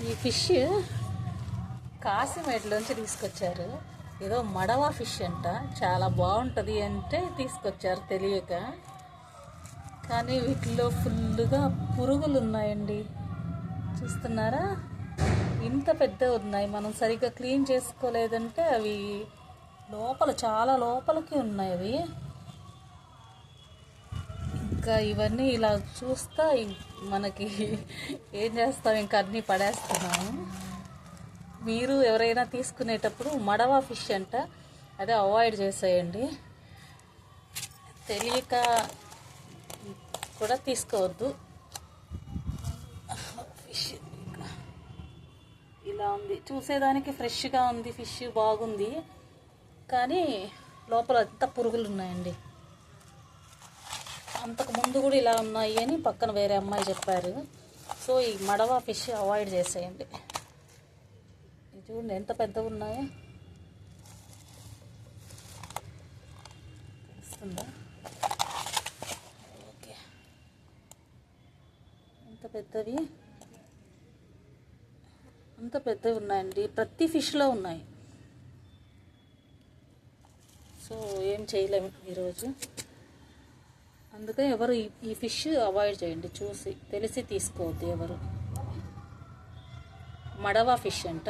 ఈ ఫిష్ కాశీమేటలోంచి తీసుకొచ్చారు. ఏదో మడవ ఫిష్ అంట, చాలా బాగుంటుంది అంటే తీసుకొచ్చారు తెలియక. కానీ వీటిలో ఫుల్గా పురుగులు ఉన్నాయండి, చూస్తున్నారా? ఇంత పెద్దగా ఉన్నాయి. మనం సరిగ్గా క్లీన్ చేసుకోలేదంటే అవి లోపల చాలా లోపలికి ఉన్నాయి అవి. ఇంకా ఇవన్నీ ఇలా చూస్తా మనకి ఏం చేస్తాం, ఇంకా అన్నీ పడేస్తున్నాము. మీరు ఎవరైనా తీసుకునేటప్పుడు మడవ ఫిష్ అంట, అదే అవాయిడ్ చేసేయండి. తెలియక కూడా తీసుకోవద్దు. ఫిష్ ఇలా ఉంది, చూసేదానికి ఫ్రెష్గా ఉంది, ఫిష్ బాగుంది, కానీ లోపల అంతా పురుగులు ఉన్నాయండి. అంతకు ముందు కూడా ఇలా ఉన్నాయి అని పక్కన వేరే అమ్మాయి చెప్పారు. సో ఈ మడవ ఫిష్ అవాయిడ్ చేసేయండి. ఇది చూడండి ఎంత పెద్దగా ఉన్నాయో, తెలుస్తుందా? ఓకే, ఎంత పెద్దవి, అంత పెద్దవి ఉన్నాయండి. ప్రతి ఫిష్లో ఉన్నాయి. సో ఏం చేయలేము ఈరోజు. అందుకే ఎవరు ఈ ఫిష్ అవాయిడ్ చేయండి. చూసి తెలిసి తీసుకోవద్దు ఎవరు. మడవ ఫిష్ అంట.